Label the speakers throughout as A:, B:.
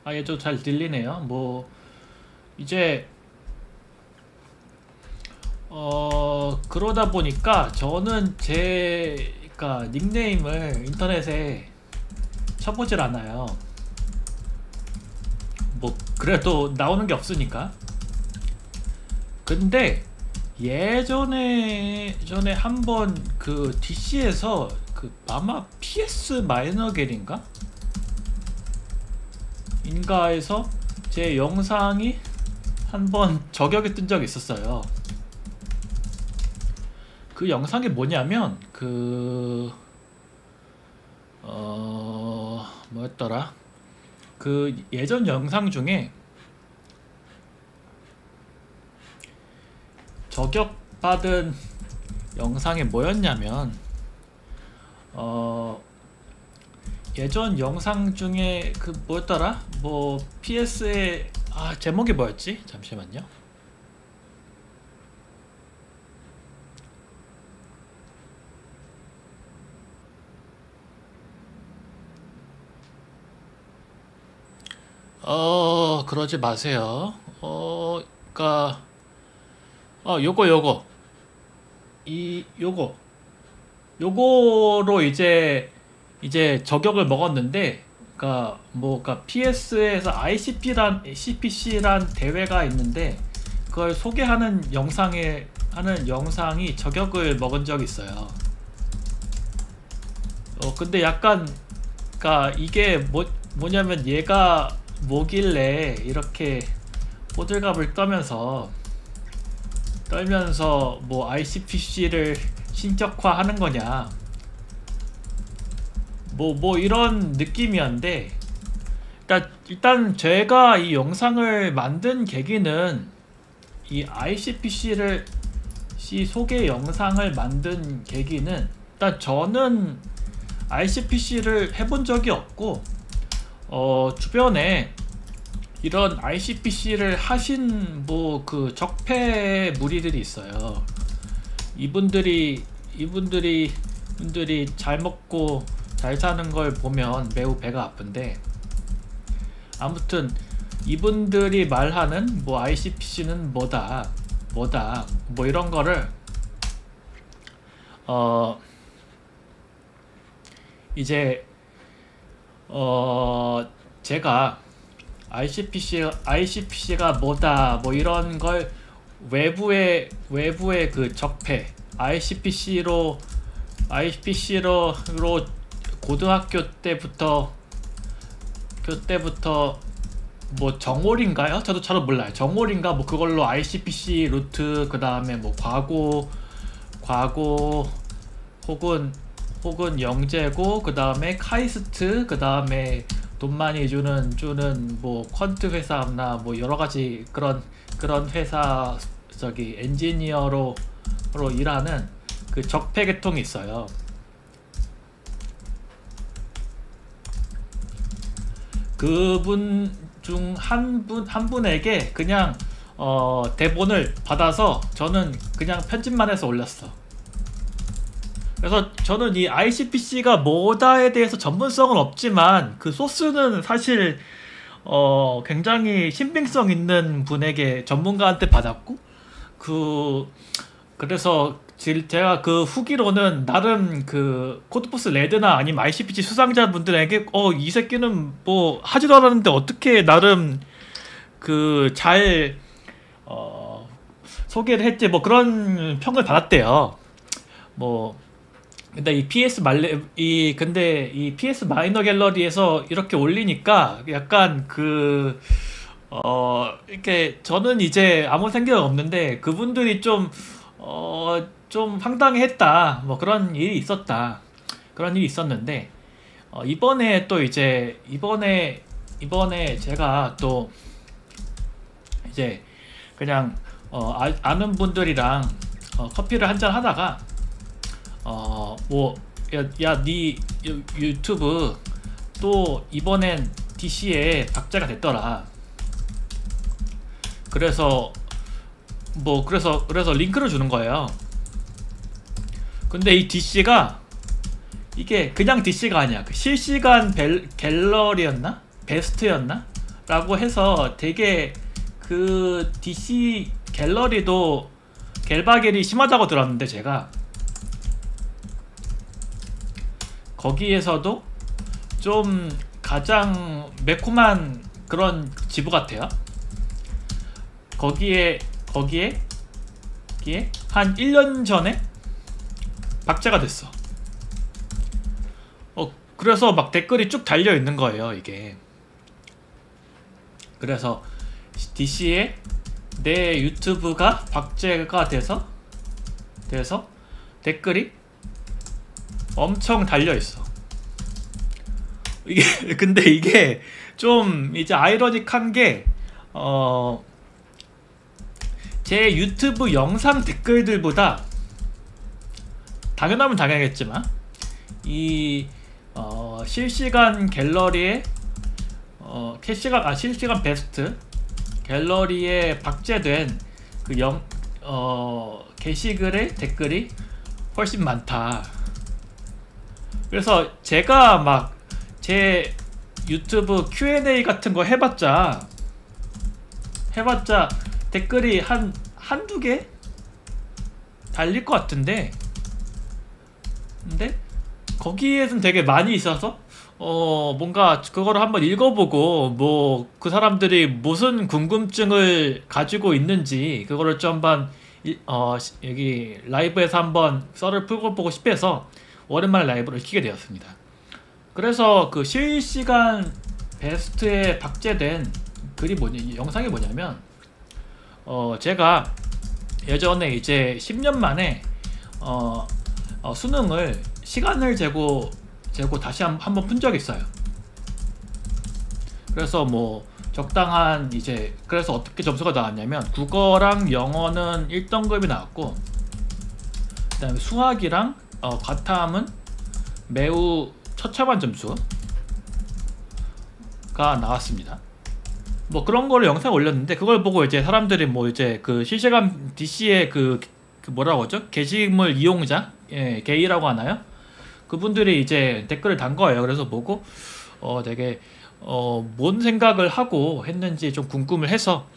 A: 예, 좀 잘 들리네요. 뭐 이제 그러다 보니까 저는 제 그러니까 닉네임을 인터넷에 쳐보질 않아요. 뭐 그래도 나오는 게 없으니까. 근데 예전에 한번 그 DC에서 그 아마 PS 마이너겔인가? 인가에서 제 영상이 한번 저격이 뜬 적이 있었어요. 그 영상이 뭐냐면 뭐였더라? 그 예전 영상 중에 저격받은 영상이 뭐였냐면 예전 영상 중에 그 뭐였더라? 뭐 PS의 제목이 뭐였지? 잠시만요. 그러지 마세요. 그니까 요거 요거로 이제 저격을 먹었는데, 그니까 PS에서 CPC란 대회가 있는데 그걸 소개하는 영상이 저격을 먹은 적이 있어요. 근데 약간 이게 뭐냐면 얘가 뭐길래 이렇게 호들갑을 떨면서 뭐 ICPC를 신격화하는 거냐, 뭐 이런 느낌이었는데, 그러니까 일단 제가 이 영상을 만든 계기는 이 ICPC를 소개 영상을 만든 계기는, 일단 저는 ICPC를 해본 적이 없고 주변에 이런 ICPC를 하신 뭐 그 적폐 무리들이 있어요. 이분들이 잘 먹고 잘 사는 걸 보면 매우 배가 아픈데, 아무튼 이분들이 말하는 뭐 ICPC는 뭐다 뭐 이런 거를 이제 제가 ICPC가 뭐다 뭐 이런 걸 외부의 그 적폐 ICPC로 고등학교 때부터 뭐 정올인가요? 저도 몰라요. 정올인가 뭐 그걸로 ICPC 루트, 그 다음에 뭐 과고 혹은 영재고, 그 다음에 카이스트, 그 다음에 돈 많이 주는 뭐 퀀트 회사나 뭐 여러 가지 그런 회사 엔지니어로 일하는 그 적폐 계통이 있어요. 그분 중 한 분에게 그냥 대본을 받아서 저는 그냥 편집만 해서 올렸어. 그래서 저는 이 ICPC가 뭐다에 대해서 전문성은 없지만 그 소스는 사실 굉장히 신빙성 있는 분에게, 전문가한테 받았고, 그래서 제가 그 후기로는 나름 그 코드포스 레드나 아니면 ICPC 수상자분들에게 이 새끼는 뭐 하지도 않았는데 어떻게 나름 그 잘 소개를 했지, 뭐 그런 평을 받았대요. 뭐 근데 이 PS 마이너 갤러리에서 이렇게 올리니까 약간 이렇게 저는 이제 아무 생각 없는데 그분들이 좀 황당했다, 뭐 그런 일이 있었는데, 이번에 또 이번에 제가 또 이제 그냥 아는 분들이랑 커피를 한잔 하다가 뭐 네 유튜브 또 이번엔 DC에 박제가 됐더라. 그래서 링크를 주는 거예요. 근데 이 DC가 이게 그냥 DC가 아니야. 그 실시간 갤러리였나? 베스트였나? 라고 해서 되게 그 DC 갤러리도 갤바갤이 심하다고 들었는데, 제가 거기에서도 좀 가장 매콤한 그런 지부 같아요. 거기에 한 1년 전에 박제가 됐어. 그래서 막 댓글이 쭉 달려 있는 거예요, 이게. 그래서 DC에 내 유튜브가 박제가 돼서 댓글이 엄청 달려 있어. 이게 근데 이게 좀 이제 아이러닉한 게, 제 유튜브 영상 댓글들보다, 당연하면 당연하겠지만, 이 실시간 갤러리에 실시간 베스트 갤러리에 박제된 그 게시글의 댓글이 훨씬 많다. 그래서 제가 막 제 유튜브 Q&A 같은 거 해봤자 댓글이 한두 개 달릴 것 같은데, 근데 거기에는 되게 많이 있어서 뭔가 그거를 한번 읽어보고, 뭐 그 사람들이 무슨 궁금증을 가지고 있는지 그거를 좀 한번 여기 라이브에서 한번 썰을 풀어보고 싶어서 오랜만에 라이브를 키게 되었습니다. 그래서 그 실시간 베스트에 박제된 글이 영상이 뭐냐면, 제가 예전에 이제 10년 만에 수능을 시간을 재고 다시 한번 푼 적이 있어요. 그래서 뭐 적당한 이제, 그래서 어떻게 점수가 나왔냐면, 국어랑 영어는 1등급이 나왔고, 그 다음에 수학이랑 과탐은 매우 처참한 점수가 나왔습니다. 뭐 그런 거를 영상에 올렸는데, 그걸 보고 이제 사람들이 뭐 이제 그 실시간 DC의 그 뭐라고 하죠? 게시물 이용자, 게이라고 하나요? 그분들이 이제 댓글을 단 거예요. 그래서 보고 되게 뭔 생각을 하고 했는지 좀 궁금을 해서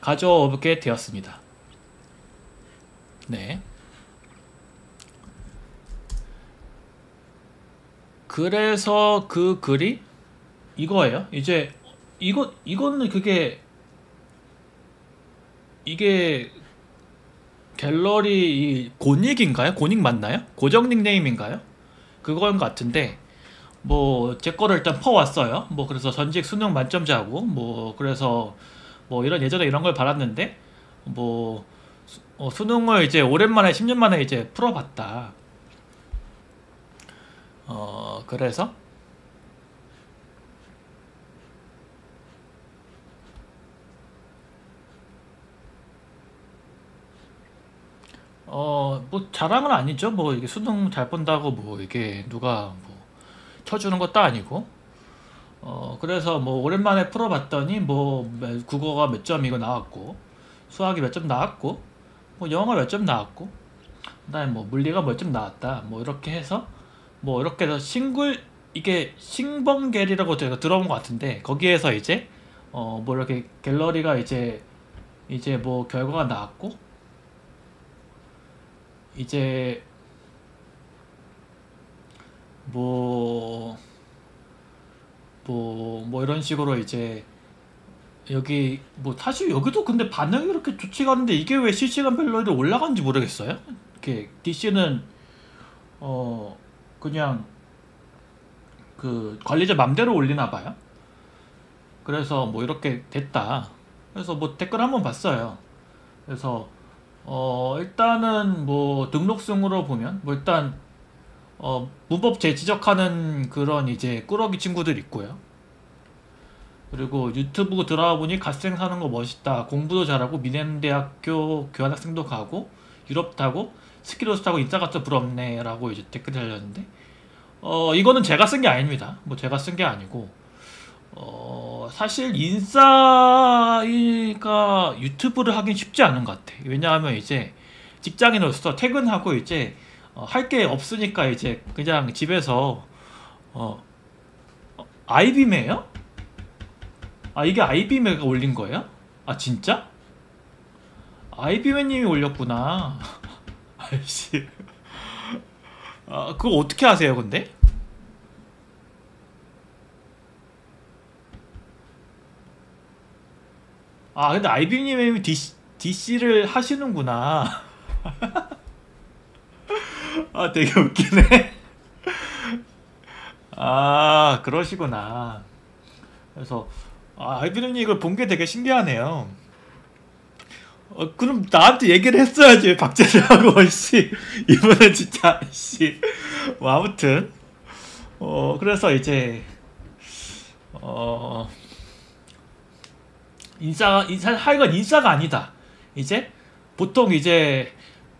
A: 가져오게 되었습니다. 네. 그래서 그 글이 이거예요. 이제 이거는 이게 갤러리 고닉인가요? 고닉 맞나요? 고정 닉네임인가요? 그건 같은데, 뭐 제 거를 일단 퍼왔어요. 뭐 그래서 전직 수능 만점자고, 뭐 그래서 뭐 예전에 이런 걸 받았는데, 뭐 수능을 이제 오랜만에 10년 만에 이제 풀어봤다. 그래서 뭐 자랑은 아니죠. 뭐 이게 수능 잘 본다고 뭐 이게 누가 뭐 쳐주는 것도 아니고, 그래서 뭐 오랜만에 풀어봤더니 뭐 국어가 몇 점이고 나왔고, 수학이 몇 점 나왔고, 뭐 영어가 몇 점 나왔고, 그다음에 뭐 물리가 몇 점 나왔다. 뭐 이렇게 해서 뭐 이렇게 해서 이게 싱벙갤이라고 제가 들어본 것 같은데, 거기에서 이제 뭐 이렇게 갤러리가 이제 뭐 결과가 나왔고, 이제 뭐 이런 식으로 이제 여기 뭐 사실 여기도 근데 반응이 그렇게 좋지가 않은데, 이게 왜 실시간 갤러리로 올라간지 모르겠어요. 이렇게 DC는 그냥 그 관리자 맘대로 올리나 봐요. 그래서 뭐 이렇게 됐다. 그래서 뭐 댓글 한번 봤어요. 그래서 일단은 뭐 등록승으로 보면 뭐 일단 문법재 지적하는 그런 이제 꾸러기 친구들 있고요. 그리고 유튜브 들어와 보니 갓생 사는 거 멋있다, 공부도 잘하고 미넨대학교 교환학생도 가고 유럽 타고 스키로스 타고 인싸같아 부럽네 라고 이제 댓글이 달렸는데, 이거는 제가 쓴 게 아닙니다. 뭐 제가 쓴 게 아니고, 사실 인싸가 유튜브를 하긴 쉽지 않은 것 같아. 왜냐하면 이제 직장인으로서 퇴근하고 이제 할 게 없으니까 이제 그냥 집에서 아이빔이에요? 아, 이게 아이비메가 올린 거예요? 아, 진짜? 아이비메님이 올렸구나. 아이씨. 아, 그거 어떻게 하세요, 근데? 아, 근데 아이비님이 DC를 하시는구나. 아, 되게 웃기네. 아, 그러시구나. 그래서 아이비님 이걸 본 게 되게 신기하네요. 그럼 나한테 얘기를 했어야지, 박제자하고. 씨, 이분은 진짜. 씨. 뭐 아무튼 그래서 이제 어 하여간 인싸가 아니다. 이제 보통 이제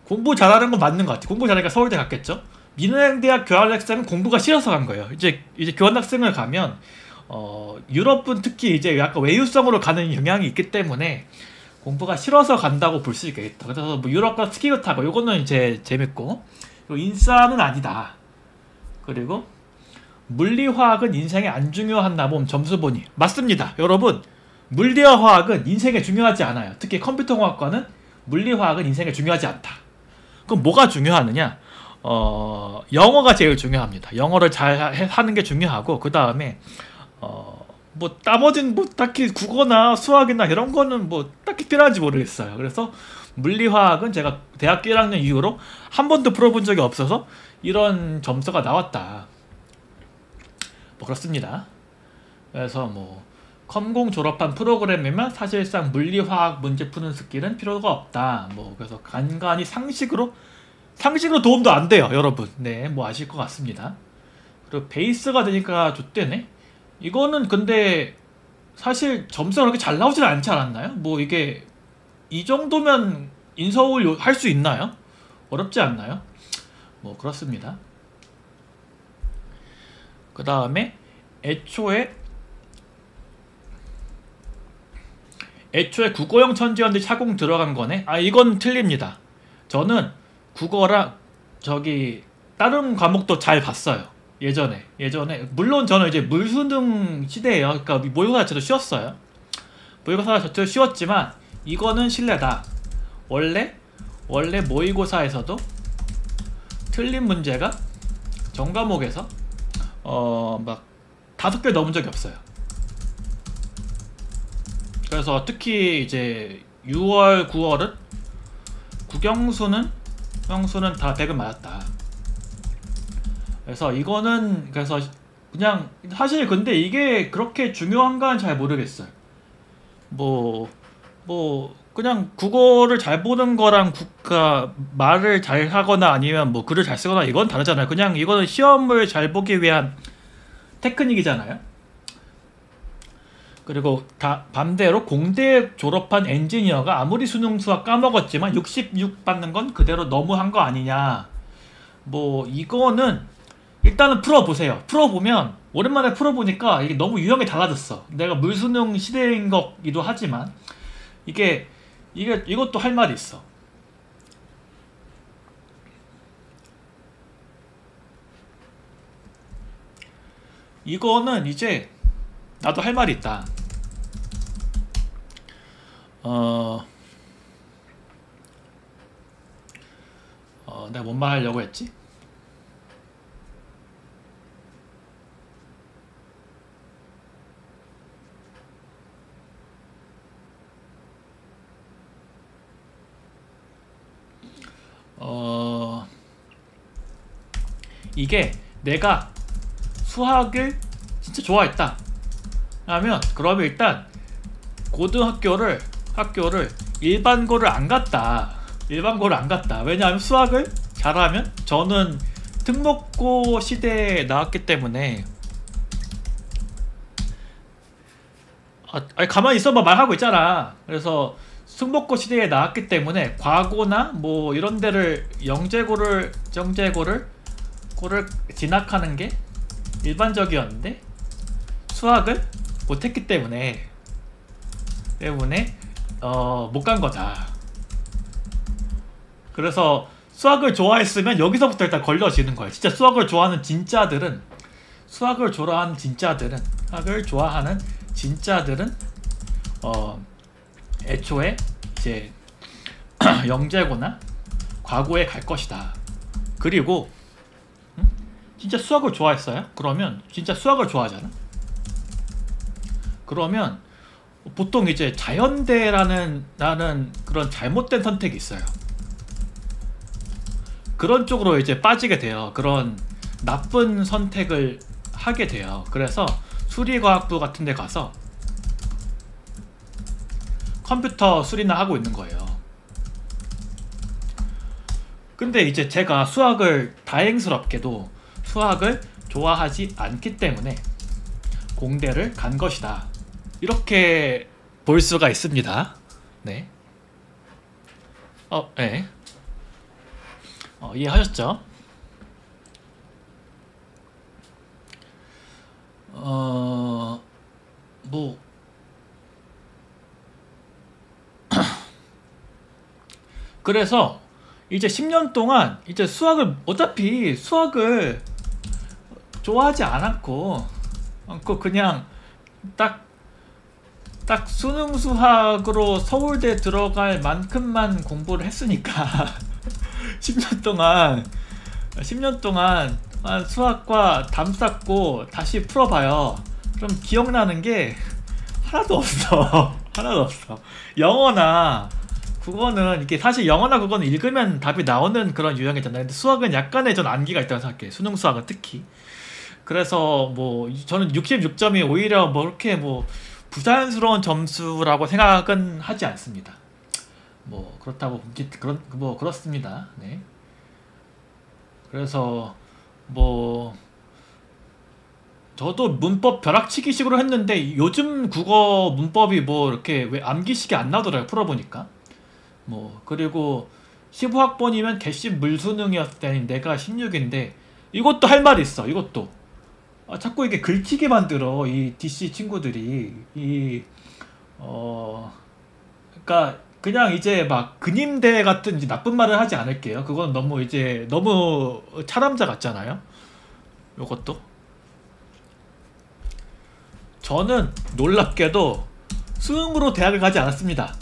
A: 공부 잘하는 건 맞는 것 같아. 공부 잘하니까 서울대 갔겠죠. 민호양대학 교환학생은 공부가 싫어서 간 거예요. 이제 교환학생을 가면 유럽분 특히 이제 약간 외유성으로 가는 경향이 있기 때문에 공부가 싫어서 간다고 볼 수 있겠다. 그래서 뭐 유럽과 스키를 타고 요거는 이제 재밌고, 그리고 인싸는 아니다. 그리고 물리화학은 인생에 안 중요한 나봄 점수 보니. 맞습니다, 여러분. 물리와 화학은 인생에 중요하지 않아요. 특히 컴퓨터공학과는 물리화학은 인생에 중요하지 않다. 그럼 뭐가 중요하느냐? 영어가 제일 중요합니다. 영어를 잘 하는 게 중요하고, 그 다음에 뭐 나머지는 뭐 딱히 국어나 수학이나 이런 거는 뭐 딱히 필요한지 모르겠어요. 그래서 물리화학은 제가 대학교 1학년 이후로 한 번도 풀어본 적이 없어서 이런 점수가 나왔다. 뭐 그렇습니다. 그래서 뭐 컴공 졸업한 프로그램이면 사실상 물리화학 문제 푸는 스킬은 필요가 없다. 뭐 그래서 간간히 상식으로 도움도 안 돼요, 여러분. 네, 뭐 아실 것 같습니다. 그리고 베이스가 되니까 좋대네. 이거는 근데 사실 점수가 그렇게 잘 나오진 않지 않았나요? 뭐 이게 이 정도면 인서울 할 수 있나요? 어렵지 않나요? 뭐 그렇습니다. 그 다음에 애초에 국어형 천재였는데 차공 들어간 거네? 아, 이건 틀립니다. 저는 국어랑 다른 과목도 잘 봤어요. 예전에 물론 저는 이제 물수능 시대예요. 그러니까 모의고사 자체도 쉬웠어요. 모의고사 자체도 쉬웠지만 이거는 신뢰다. 원래 모의고사에서도 틀린 문제가 전 과목에서 막 5개 넘은 적이 없어요. 그래서 특히 이제 6월, 9월은 국영수는 다 100은 맞았다. 그래서 이거는 그래서 그냥 사실 근데 이게 그렇게 중요한가는 잘 모르겠어요. 뭐 그냥 국어를 잘 보는 거랑 말을 잘 하거나 아니면 뭐 글을 잘 쓰거나 이건 다르잖아요. 그냥 이거는 시험을 잘 보기 위한 테크닉이잖아요. 그리고 반대로 공대 졸업한 엔지니어가 아무리 수능 수학 까먹었지만 66 받는 건 그대로 너무한 거 아니냐. 뭐 이거는 일단은 풀어보세요. 풀어보면 오랜만에 풀어보니까 이게 너무 유형이 달라졌어. 내가 물수능 시대인 거기도 하지만 이것도 할 말이 있어. 이거는 이제 나도 할 말이 있다. 내가 뭔 말 하려고 했지? 이게 내가 수학을 진짜 좋아했다 그러면 일단 고등학교를 일반고를 안 갔다. 왜냐하면 수학을 잘하면 저는 특목고 시대에 나왔기 때문에 아니 가만히 있어봐, 말하고 있잖아. 그래서 특목고 시대에 나왔기 때문에 과고나 뭐 이런 데를 영재고를 진학하는 게 일반적이었는데 수학을 못했기 때문에 못 간 거다. 그래서 수학을 좋아했으면 여기서부터 일단 걸려지는 거예요. 진짜 수학을 좋아하는 진짜들은 진짜들은 애초에 이제 영재고나 과거에 갈 것이다. 그리고 진짜 수학을 좋아했어요? 그러면 진짜 수학을 좋아하잖아? 그러면 보통 이제 자연대라는 그런 잘못된 선택이 있어요. 그런 쪽으로 이제 빠지게 돼요. 그런 나쁜 선택을 하게 돼요. 그래서 수리과학부 같은 데 가서 컴퓨터 수리나 하고 있는 거예요. 근데 이제 제가 수학을 다행스럽게도 수학을 좋아하지 않기 때문에 공대를 간 것이다. 이렇게 볼 수가 있습니다. 네. 네. 이해하셨죠? 뭐 그래서 이제 10년 동안 이제 어차피 수학을 좋아하지 않았고 그냥 딱 수능 수학으로 서울대 들어갈 만큼만 공부를 했으니까 10년 동안 수학과 담 쌓고 다시 풀어봐요. 그럼 기억나는 게 하나도 없어. 하나도 없어. 영어나 국어는 이게 사실 영어나 국어는 읽으면 답이 나오는 그런 유형이잖아요. 근데 수학은 약간의 전 안기가 있다고 생각해. 수능 수학은 특히. 그래서 뭐 저는 66점이 오히려 뭐 이렇게 뭐 부자연스러운 점수라고 생각은 하지 않습니다. 뭐 그렇다고 뭐 그렇습니다. 네. 그래서 뭐 저도 문법 벼락치기식으로 했는데 요즘 국어 문법이 뭐 이렇게 왜 암기식이 안 나오더라고요. 풀어보니까. 뭐 그리고 15학번이면 개씨 물수능이었을 때 내가 16인데 이것도 할 말이 있어. 이것도 자꾸 이게 긁히게 만들어 이 DC 친구들이 그러니까 그냥 이제 막 근임대 같은 이제 나쁜 말을 하지 않을게요. 그건 너무 이제 너무 차남자 같잖아요. 요것도 저는 놀랍게도 수능으로 대학을 가지 않았습니다.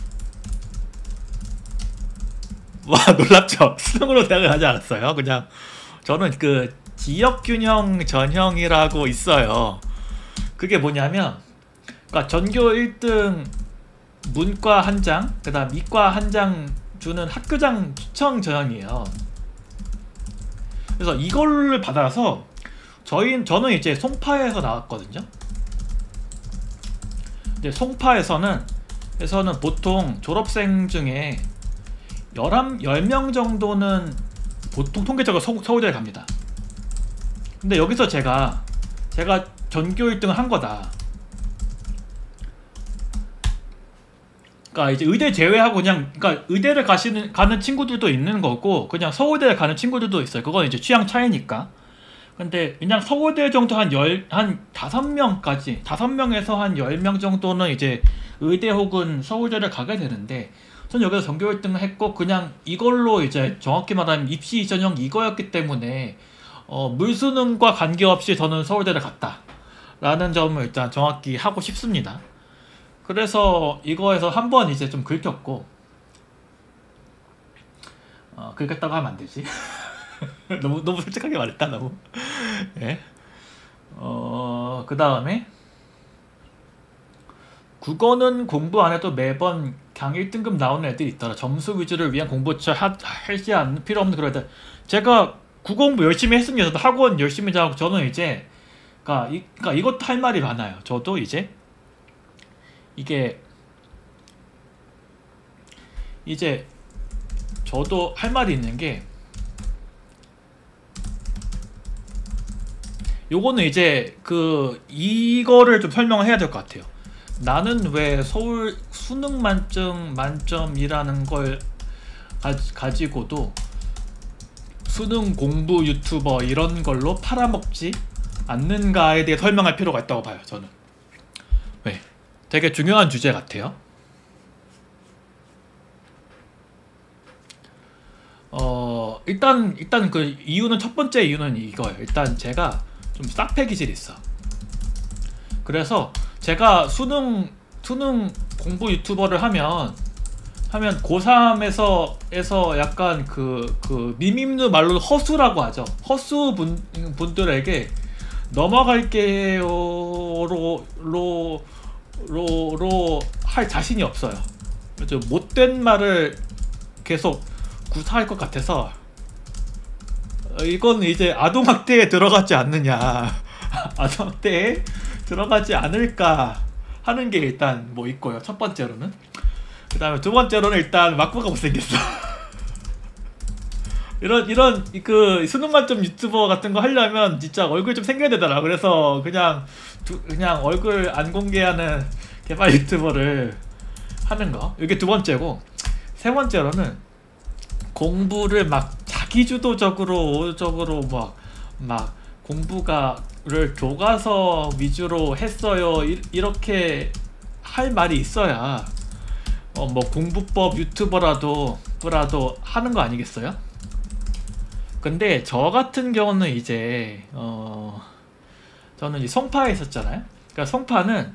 A: 와, 놀랍죠? 수능으로 대학을 가지 않았어요. 그냥 저는 그 지역균형 전형이라고 있어요. 그게 뭐냐면 그러니까 전교 1등 문과 한 장, 그 다음 이과 한 장 주는 학교장 추천 전형이에요. 그래서 이걸 받아서 저는 이제 송파에서 나왔거든요. 근데 송파에서는 보통 졸업생 중에 10명 정도는 보통 통계적으로 서울대에 갑니다. 근데 여기서 제가 전교 1등을 한 거다. 그러니까 이제 의대 제외하고 그러니까 의대를 가는 친구들도 있는 거고 그냥 서울대에 가는 친구들도 있어요. 그건 이제 취향 차이니까. 근데 그냥 서울대 정도 한 5명까지 5명에서 한 10명 정도는 이제 의대 혹은 서울대를 가게 되는데 전 여기서 전교 1등을 했고 그냥 이걸로 이제 정확히 말하면 입시 전형 이거였기 때문에 물수능과 관계없이 저는 서울대를 갔다 라는 점을 일단 정확히 하고 싶습니다. 그래서 이거에서 한번 이제 좀 긁혔고 긁혔다고 하면 안 되지. 너무 솔직하게 말했다. 너무. 예. 그 다음에 국어는 공부 안 해도 매번 강 1등급 나오는 애들이 있더라. 점수 위주를 위한 공부처 하지 않는 필요 없는 그런 애들. 제가 국어 공부 열심히 했습니다. 저도 학원 열심히 자고 저는 이제 그러니까 이것도 할 말이 많아요. 저도 이제 저도 할 말이 있는 게 요거는 이제 이거를 좀 설명을 해야 될 것 같아요. 나는 왜 서울 수능 만점이라는 걸 가지고도 수능 공부 유튜버 이런 걸로 팔아먹지 않는가에 대해 설명할 필요가 있다고 봐요. 저는. 왜? 되게 중요한 주제 같아요. 일단 그 이유는 첫 번째 이유는 이거예요. 일단 제가 좀 싹패 기질이 있어. 그래서 제가 수능 공부 유튜버를 하면 고3에서 약간 그 미미누 말로 허수라고 하죠. 허수 분들에게 넘어갈게요 로 할 자신이 없어요. 좀 못된 말을 계속 구사할 것 같아서 이건 이제 아동학대에 들어가지 않느냐 아동학대에 들어가지 않을까 하는 게 일단 뭐 있고요. 첫 번째로는. 그 다음에 두 번째로는 일단 막구가 못생겼어. 이런 그 수능 만점 유튜버 같은 거 하려면 진짜 얼굴 좀 생겨야 되더라. 그래서 그냥 얼굴 안 공개하는 개발 유튜버를 하는 거. 이게 두 번째고, 세 번째로는 공부를 막 자기주도적으로 막 공부가를 교과서 위주로 했어요. 이렇게 할 말이 있어야 뭐 공부법 유튜버라도 하는 거 아니겠어요? 근데 저 같은 경우는 이제 저는 이제 송파에 있었잖아요. 그러니까 송파는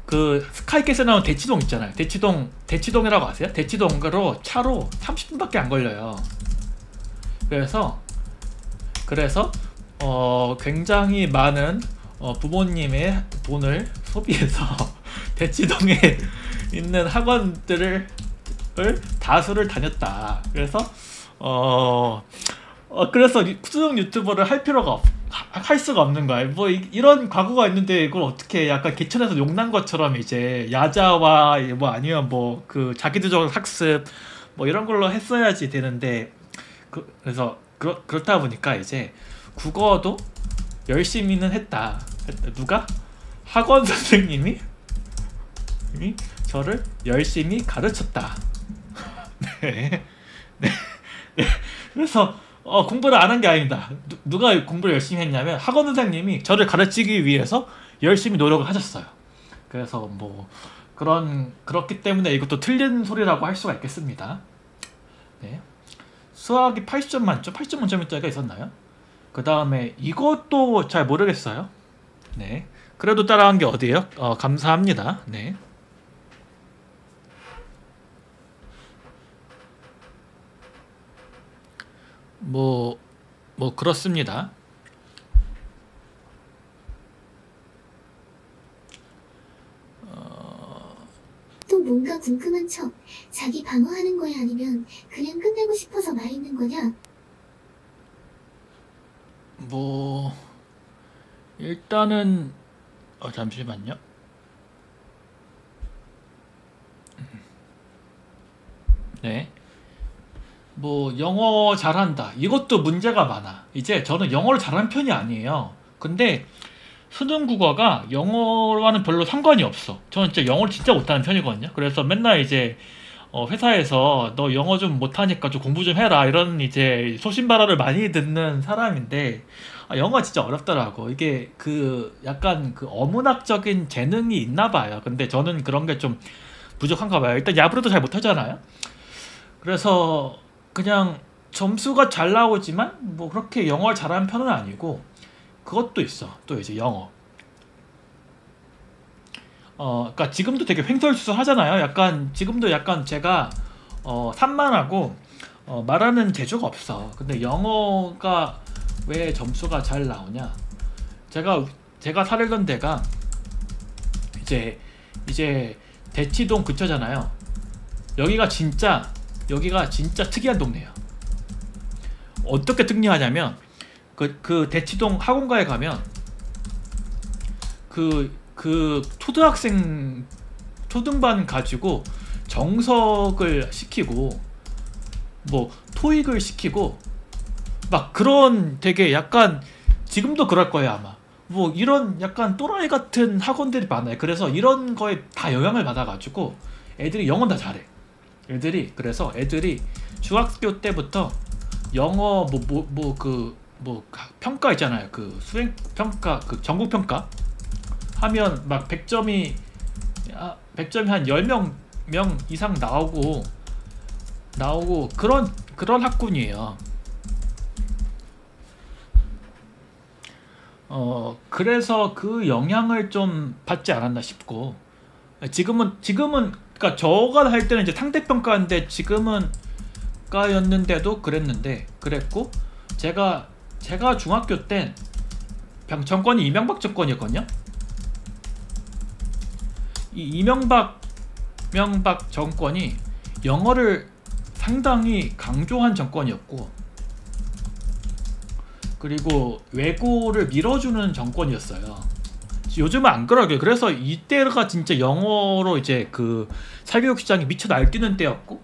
A: 그 스카이캐슬 나온 대치동 있잖아요. 대치동이라고 아세요? 대치동으로 차로 30분밖에 안 걸려요. 그래서 굉장히 많은 부모님의 돈을 소비해서 대치동에 있는 학원들을 다수를 다녔다. 그래서 수능 유튜버를 할 수가 없는 거야. 뭐 이런 과거가 있는데 이걸 어떻게 약간 개천에서 용난 것처럼 이제 야자와 뭐 아니면 뭐 그 자기주도적 학습 뭐 이런 걸로 했어야지 되는데 그래서 그렇다 보니까 이제 국어도 열심히는 했다. 누가? 학원 선생님이 저를 열심히 가르쳤다. 네. 네. 네. 그래서 공부를 안 한 게 아닙니다. 누가 공부를 열심히 했냐면 학원 선생님이 저를 가르치기 위해서 열심히 노력을 하셨어요. 그래서 뭐 그렇기 때문에 이것도 틀린 소리라고 할 수가 있겠습니다. 네. 수학이 80점 만점, 80점 만점짜리가 있었나요? 그 다음에 이것도 잘 모르겠어요. 네. 그래도 따라한 게 어디예요? 감사합니다. 네. 뭐 그렇습니다.
B: 또 뭔가 궁금한 척 자기 방어하는 거야 아니면 그냥 끝내고 싶어서 말 있는 거냐?
A: 뭐 일단은 잠시만요. 네. 뭐 영어 잘한다. 이것도 문제가 많아. 이제 저는 영어를 잘하는 편이 아니에요. 근데 수능 국어가 영어와는 별로 상관이 없어. 저는 진짜 영어를 진짜 못하는 편이거든요. 그래서 맨날 이제 회사에서 너 영어 좀 못하니까 좀 공부 좀 해라 이런 이제 소신발언을 많이 듣는 사람인데 영어가 진짜 어렵더라고. 이게 그 약간 그 어문학적인 재능이 있나 봐요. 근데 저는 그런 게 좀 부족한가 봐요. 일단 야브르도 잘 못하잖아요. 그래서 그냥 점수가 잘 나오지만 뭐 그렇게 영어를 잘하는 편은 아니고 그것도 있어. 또 이제 영어. 그러니까 지금도 되게 횡설수설 하잖아요. 약간 지금도 약간 제가 산만하고 말하는 재주가 없어. 근데 영어가 왜 점수가 잘 나오냐? 제가 살던 데가 이제 대치동 근처잖아요. 여기가 진짜 특이한 동네예요. 어떻게 특이하냐면 그 대치동 학원가에 가면 그 초등반 가지고 정석을 시키고 뭐 토익을 시키고 막 그런 되게 약간 지금도 그럴 거예요 아마. 뭐 이런 약간 또라이 같은 학원들이 많아요. 그래서 이런 거에 다 영향을 받아가지고 애들이 영어는 다 잘해. 그래서 애들이 중학교 때부터 영어 평가 있잖아요. 그 수행 평가, 그 전국 평가 하면 막 100점이 한 10명 이상 나오고 그런 학군이에요. 그래서 그 영향을 좀 받지 않았나 싶고, 지금은 그러니까 저가 할 때는 이제 상대평가인데 지금은 가였는데도 그랬고, 제가 중학교 땐 정권이 이명박 정권이었거든요. 이 이명박 정권이 영어를 상당히 강조한 정권이었고, 그리고 외고를 밀어주는 정권이었어요. 요즘은 안 그러게. 그래서 이때가 진짜 영어로 이제 그 사교육 시장이 미쳐 날뛰는 때였고,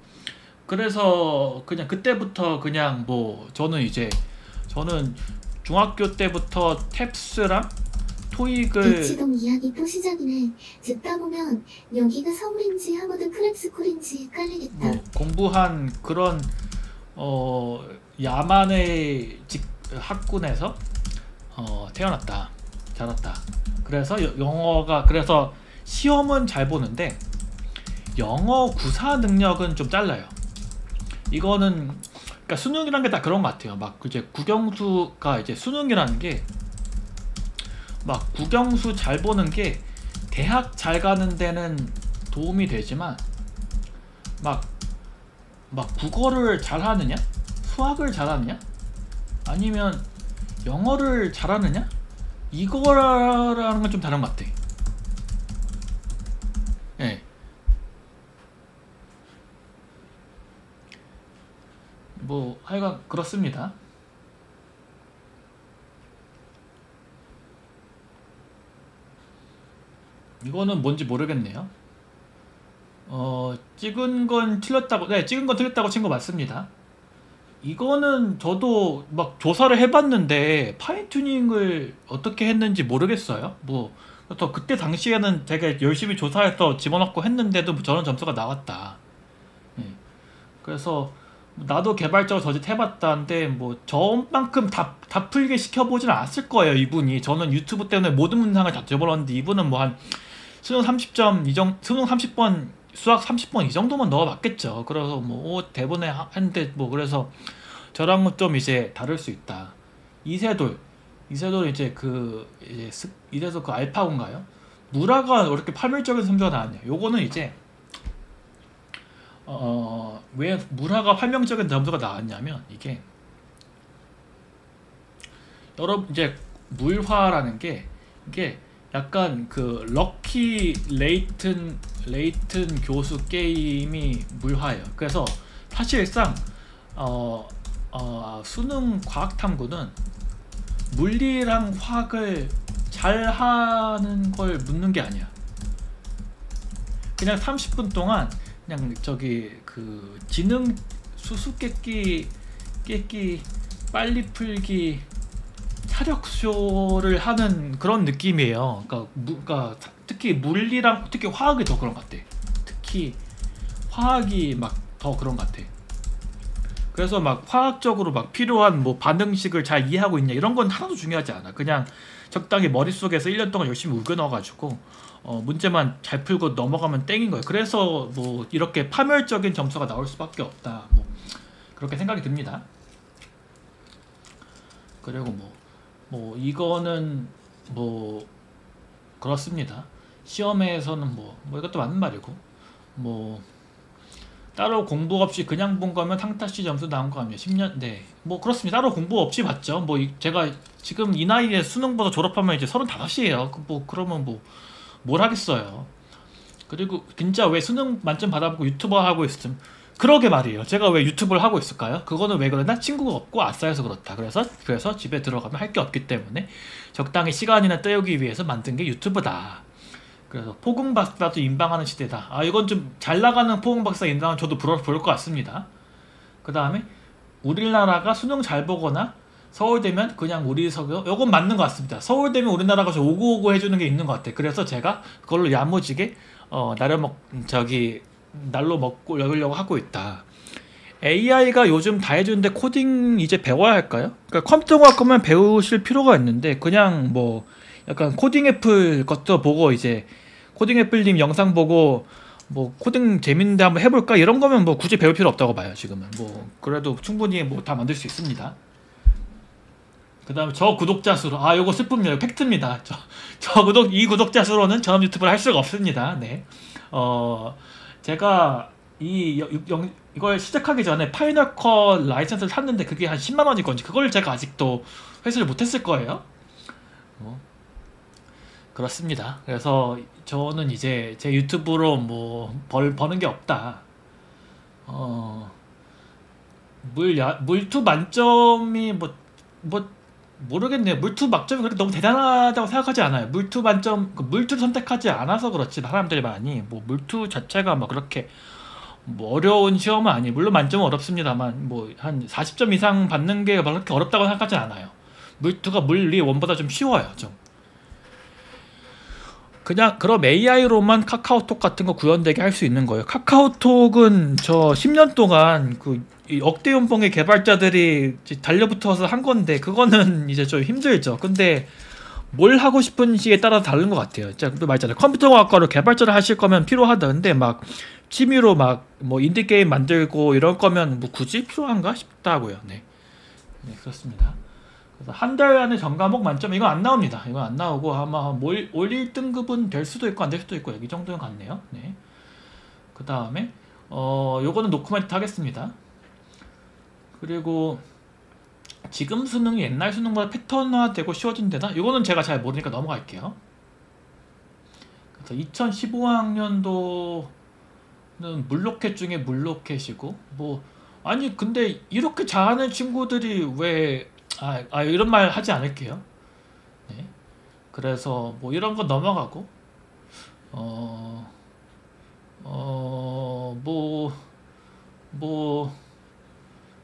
A: 그래서 그냥 그때부터 그냥 뭐 저는 중학교 때부터 탭스랑 토익을
B: 대치동 이야기 또 시작이네. 듣다 보면 여기가 서울인지 하버드 프랩스쿨인지 헷갈리겠다.
A: 뭐 공부한 그런 야만의 학군에서 태어났다, 자랐다. 그래서 영어가, 그래서 시험은 잘 보는데 영어 구사 능력은 좀 잘라요. 이거는 그러니까 수능이란 게 다 그런 것 같아요. 막 이제 국영수가 이제 수능이라는 게 막 국영수 잘 보는 게 대학 잘 가는 데는 도움이 되지만 막 국어를 잘하느냐, 수학을 잘하느냐, 아니면 영어를 잘하느냐, 이거라는 건 좀 다른 것 같아. 예. 뭐 하여간 그렇습니다. 이거는 뭔지 모르겠네요. 찍은 건 틀렸다고, 네, 찍은 건 틀렸다고 친 거 맞습니다. 이거는 저도 막 조사를 해봤는데 파인튜닝을 어떻게 했는지 모르겠어요. 뭐 또 그때 당시에는 되게 열심히 조사해서 집어넣고 했는데도 저런 점수가 나왔다. 예. 그래서 나도 개발자로 저짓 해봤다는데 뭐 저만큼 다 풀게 시켜보진 않았을 거예요, 이분이. 저는 유튜브 때문에 모든 문항을 다 집어넣었는데 이분은 뭐 한 수능 30점 수능 30번, 수학 30번 이 정도만 넣어봤겠죠. 그래서 뭐 대본에 했는데 뭐, 그래서 저랑은 좀 이제 다를 수 있다. 이세돌 이제 이래서 그 알파고인가요? 무라가 왜 이렇게 파멸적인 성적이 나왔냐? 요거는 이제 왜 무라가 파멸적인 점수가 나왔냐면, 이게 여러분 이제 물화라는 게 이게 약간 그 럭키 레이튼 교수 게임이 물화예요. 그래서 사실상 수능 과학탐구는 물리랑 화학을 잘하는 걸 묻는 게 아니야. 그냥 30분 동안 그냥 그 지능 수수께끼 빨리 풀기 사력쇼를 하는 그런 느낌이에요. 그러니까 특히 물리랑 특히 화학이 더 그런 것 같아. 특히 화학이 막 더 그런 것 같아. 그래서 막 화학적으로 막 필요한 뭐 반응식을 잘 이해하고 있냐 이런 건 하나도 중요하지 않아. 그냥 적당히 머릿속에서 1년 동안 열심히 우겨 넣어가지고 문제만 잘 풀고 넘어가면 땡인 거예요. 그래서 뭐 이렇게 파멸적인 점수가 나올 수밖에 없다, 뭐 그렇게 생각이 듭니다. 그리고 뭐 이거는 뭐 그렇습니다. 시험에서는 뭐 이것도 맞는 말이고, 뭐 따로 공부 없이 그냥 본 거면 탕타시 점수 나온 거 아니에요. 10년, 네, 뭐 그렇습니다. 따로 공부 없이 봤죠. 뭐 제가 지금 이 나이에 수능 보다 졸업하면 이제 35이에요. 뭐 그러면 뭐 뭘 하겠어요. 그리고 진짜 왜 수능 만점 받아보고 유튜버 하고 있음, 그러게 말이에요. 제가 왜 유튜브를 하고 있을까요? 그거는 왜 그러나, 친구가 없고 아싸여서 그렇다. 그래서 집에 들어가면 할 게 없기 때문에 적당히 시간이나 때우기 위해서 만든 게 유튜브다. 그래서 포궁박사도 인방하는 시대다. 이건 좀 잘 나가는 포궁박사 인방은 저도 부러울 것 같습니다. 그 다음에 우리나라가 수능 잘 보거나 서울대면 그냥 요건 맞는 것 같습니다. 서울대면 우리나라가 오고오고 해주는 게 있는 것 같아. 그래서 제가 그걸로 야무지게 날로 먹고 먹으려고 하고 있다. AI가 요즘 다 해주는데 코딩 이제 배워야 할까요? 그러니까 컴퓨터공학과만 배우실 필요가 있는데, 그냥 뭐 약간 코딩 애플 것도 보고, 이제 코딩 애플님 영상 보고 뭐 코딩 재밌는데 한번 해볼까 이런 거면 뭐 굳이 배울 필요 없다고 봐요. 지금은 뭐 그래도 충분히 뭐 다 만들 수 있습니다. 그 다음에 저 구독자 수로, 아, 요거 슬픕니다. 팩트입니다. 이 구독자 수로는 전업 유튜브를 할 수가 없습니다. 네. 제가 이걸 시작하기 전에 파이널 컷 라이선스를 샀는데 그게 한 10만 원이거든요. 그걸 제가 아직도 회수를 못했을 거예요. 그렇습니다. 그래서 저는 이제 제 유튜브로 뭐 버는 게 없다. 물투 만점이 모르겠네요. 물투 만점이 그렇게 너무 대단하다고 생각하지 않아요. 물투 만점, 물투를 선택하지 않아서 그렇지 사람들이 많이 뭐 물투 자체가 막 그렇게 뭐 어려운 시험은 아니에요. 물론 만점은 어렵습니다만 뭐 한 40점 이상 받는 게 그렇게 어렵다고 생각하지 않아요. 물투가 물리 원보다 좀 쉬워요. 좀 그냥 그럼 AI로만 카카오톡 같은 거 구현되게 할 수 있는 거예요. 카카오톡은 저 10년 동안 이 억대 연봉의 개발자들이 달려붙어서 한 건데 그거는 이제 좀 힘들죠. 근데 뭘 하고 싶은지에 따라 다른 것 같아요. 제가 말했잖아요. 컴퓨터공학과로 개발자를 하실 거면 필요하다. 근데 막 취미로 막 뭐 인디게임 만들고 이럴 거면 뭐 굳이 필요한가 싶다고요. 네, 그렇습니다. 그래서 한 달 안에 전 과목 만점 이거 안 나옵니다. 이거 안 나오고 아마 올 1등급은 될 수도 있고 안 될 수도 있고 이 정도는 같네요. 네. 그 다음에 요거는 노코멘트 하겠습니다. 그리고 지금 수능이 옛날 수능보다 패턴화되고 쉬워진 데다 이거는 제가 잘 모르니까 넘어갈게요. 그래서 2015학년도는 물로켓 중에 물로켓이고 뭐 아니 근데 이렇게 잘하는 친구들이 왜 이런 말 하지 않을게요. 네. 그래서 뭐 이런 거 넘어가고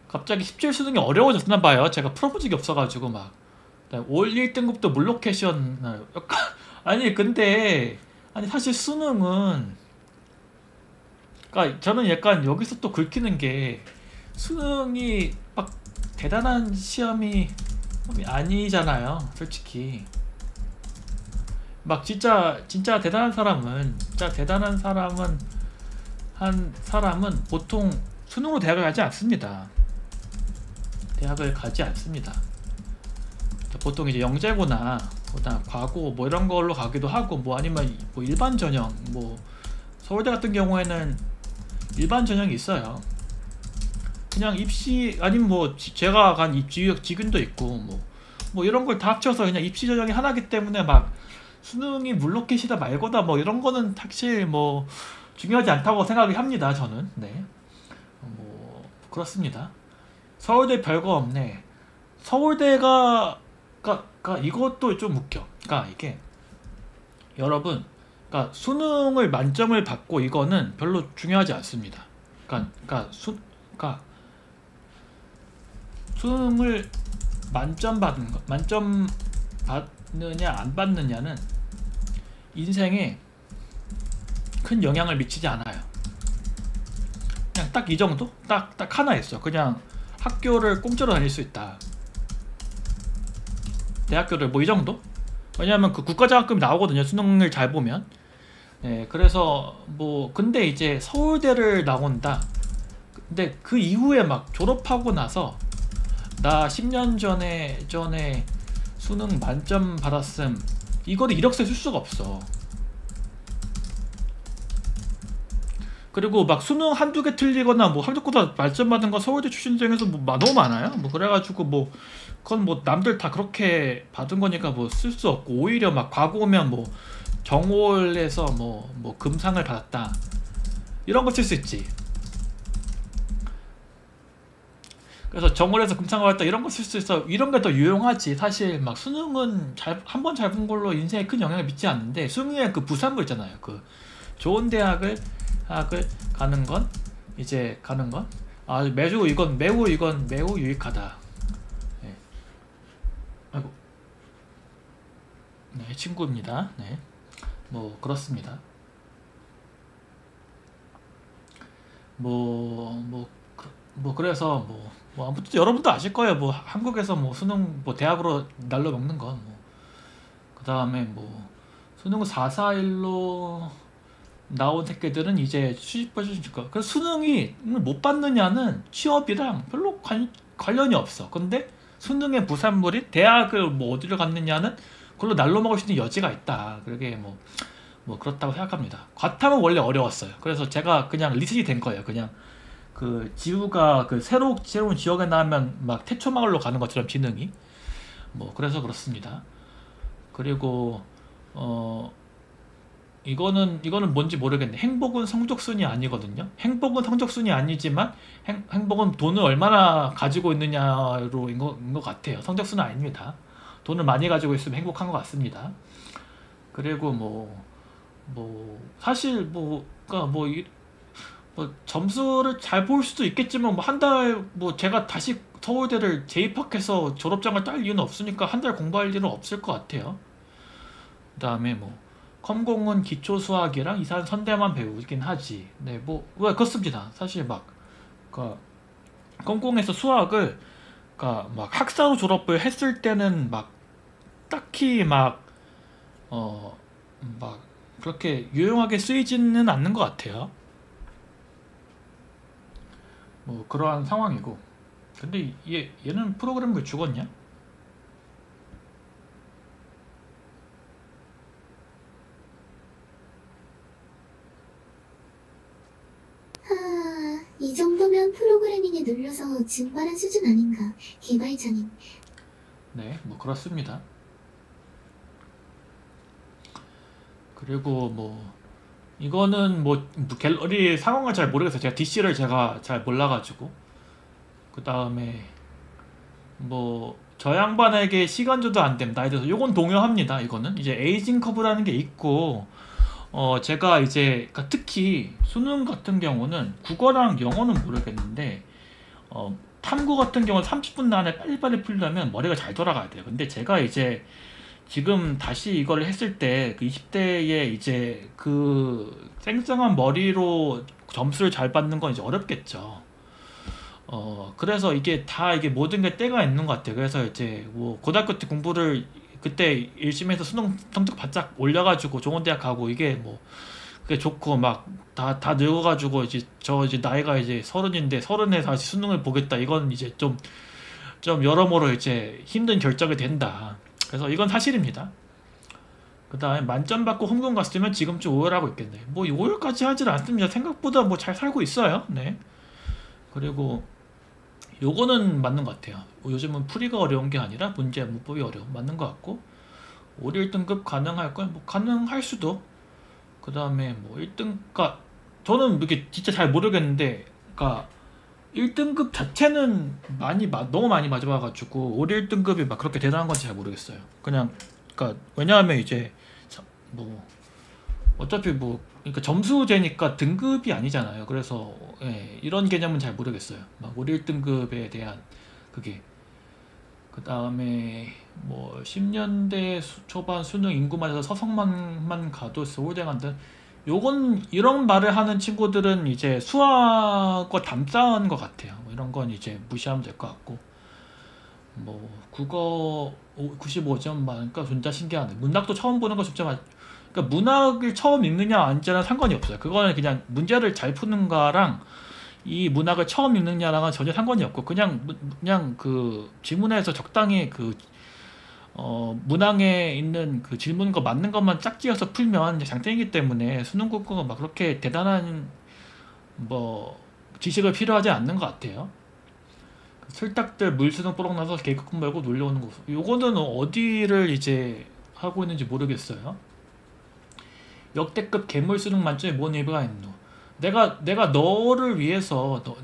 A: 갑자기 17 수능이 어려워졌나 봐요. 제가 풀어본 적이 없어가지고 막 올 1등급도 물로켓이었나요? 아니 근데 사실 수능은 그러니까 저는 약간 여기서 또 긁히는 게 수능이 막 대단한 시험이 아니잖아요. 솔직히 막 진짜 대단한 사람은 보통 수능으로 대학을 가지 않습니다. 보통 이제 영재고나 과고 뭐 이런 걸로 가기도 하고 뭐 아니면 뭐 일반 전형 뭐 서울대 같은 경우에는 일반 전형이 있어요. 그냥 입시 아니면 뭐 제가 간 지균도 있고 뭐 이런 걸 다 합쳐서 그냥 입시 전형이 하나기 때문에 막 수능이 물로켓이다 말거다 뭐 이런 거는 사실 뭐 중요하지 않다고 생각을 합니다. 저는. 네. 뭐 그렇습니다. 서울대 별거 없네. 서울대가 이것도 좀 웃겨. 이게 여러분, 수능을 만점을 받고 이거는 별로 중요하지 않습니다. 수능을 만점 받느냐 안 받느냐는 인생에 큰 영향을 미치지 않아요. 그냥 딱 이 정도? 딱 하나 있어. 그냥 학교를 공짜로 다닐 수 있다. 대학교를 뭐 이 정도? 왜냐하면 그 국가장학금이 나오거든요. 수능을 잘 보면. 네, 그래서 뭐 근데 이제 서울대를 나온다. 근데 그 이후에 막 졸업하고 나서 나 10년 전에 수능 만점 받았음 이거를 이력서에 쓸 수가 없어. 그리고 막 수능 한두 개 틀리거나 뭐 한국보다 만점 받은 거 서울대 출신 중에서 뭐 너무 많아요. 뭐 그래가지고 뭐 그건 뭐 남들 다 그렇게 받은 거니까 뭐 쓸 수 없고 오히려 막 과거 오면 뭐 정월에서 뭐 금상을 받았다 이런 거 쓸 수 있지. 그래서 정월에서 금상을 받았다 이런 거 쓸 수 있어. 이런 게 더 유용하지. 사실 막 수능은 한 번 잘 본 걸로 인생에 큰 영향을 미치지 않는데 수능의 그 부산부 있잖아요. 그 좋은 대학을 가는 건 매우 유익하다. 네. 아이고. 네, 친구입니다. 네. 뭐 그렇습니다. 그래서 아무튼 여러분도 아실 거예요. 뭐 한국에서 뭐 수능 뭐 대학으로 날로 먹는 건 그 다음에 뭐 수능 441로 나온 새끼들은 이제 수집받을 줄 거야. 그래서 수능이 못 받느냐는 취업이랑 별로 관련이 없어. 근데 수능의 부산물인 대학을 뭐 어디를 갔느냐는 그걸로 날로 먹을 수 있는 여지가 있다. 그게 뭐 그렇다고 생각합니다. 과탐은 원래 어려웠어요. 그래서 제가 그냥 리셋이 된 거예요. 그냥 그 지우가 그 새로운 지역에 나면 막 태초마을로 가는 것처럼 지능이 뭐 그래서 그렇습니다. 그리고 어 이거는 뭔지 모르겠네. 행복은 성적순이 아니거든요. 행복은 성적순이 아니지만 행복은 돈을 얼마나 가지고 있느냐로 인것 같아요. 성적순은 아닙니다. 돈을 많이 가지고 있으면 행복한 것 같습니다. 그리고 사실 그러니까 뭐 점수를 잘 볼 수도 있겠지만 뭐 한 달 뭐 제가 다시 서울대를 재입학해서 졸업장을 딸 이유는 없으니까 한 달 공부할 일은 없을 것 같아요. 그다음에 뭐 컴공은 기초 수학이랑 이산 선대만 배우긴 하지. 네, 왜 그렇습니다. 사실 그 컴공에서 수학을 막 학사로 졸업을 했을 때는 딱히 막 그렇게 유용하게 쓰이지는 않는 것 같아요. 뭐 그러한 상황이고. 근데 얘는 프로그램 왜 죽었냐?
B: 이 정도면 프로그래밍에 눌려서 증발한 수준 아닌가. 개발자님.
A: 네, 뭐 그렇습니다. 그리고 이거는 갤러리 상황을 잘 모르겠어요. 제가 DC를 잘 몰라가지고. 그 다음에 저 양반에게 시간조도 안 됨. 나이 들어서 요건 동요합니다. 이거는 이제 에이징 커브라는 게 있고 제가 이제 특히 수능 같은 경우는 국어랑 영어는 모르겠는데 탐구 같은 경우는 30분 안에 빨리빨리 풀려면 머리가 잘 돌아가야 돼요. 근데 제가 이제 지금 다시 이걸 했을 때 그 20대에 이제 그 쌩쌩한 머리로 점수를 잘 받는 건 이제 어렵겠죠. 그래서 이게 모든 게 때가 있는 것 같아요. 그래서 이제 뭐 고등학교 때 공부를 그때 열심히 해서 수능 성적 바짝 올려가지고 좋은 대학 가고 이게 그게 좋고 다 늙어가지고 이제 나이가 이제 30인데 30에 다시 수능을 보겠다. 이건 이제 좀 여러모로 이제 힘든 결정이 된다. 그래서 이건 사실입니다. 그 다음에 만점 받고 홍콩 갔으면 지금쯤 오열하고 있겠네. 오열까지 하질 않습니다. 생각보다 잘 살고 있어요. 네. 그리고 요거는 맞는 것 같아요. 요즘은 풀이가 어려운 게 아니라 문제 문법이 어려운 맞는 것 같고 5, 1등급 가능할 건 가능할 수도. 그 다음에 1등 저는 이게 진짜 잘 모르겠는데 1등급 자체는 너무 많이 맞아봐가지고 5, 1등급이 그렇게 대단한 건지 잘 모르겠어요. 그냥 왜냐하면 이제 어차피 그러니까 점수제니까 등급이 아니잖아요. 그래서 이런 개념은 잘 모르겠어요. 5, 1등급에 대한 그게. 그 다음에 10년대 초반 수능 인구 맞아서 서성만 가도 서울대 간다. 요건 이런 말을 하는 친구들은 이제 수학과 담싸는 것 같아요. 이런 건 이제 무시하면 될 것 같고. 국어 95점 맞으니까 진짜 신기하네. 문학도 처음 보는 거 진짜 그러니까 문학을 처음 읽느냐 아니냐는 상관이 없어요. 그거는 그냥 문제를 잘 푸는 거랑 이 문학을 처음 읽느냐랑은 전혀 상관이 없고 그냥 그 지문에서 적당히 문항에 있는 그 질문과 맞는 것만 짝지어서 풀면 장땡이기 때문에 수능 국어가 그렇게 대단한 지식을 필요하지 않는 것 같아요. 슬딱들 물수능 뽀록 나서 계급 말고 놀려오는 거. 요거는 어디를 이제 하고 있는지 모르겠어요. 역대급 괴물 수능 만점에 뭔 의미가 있노? 내가 너를 위해서 너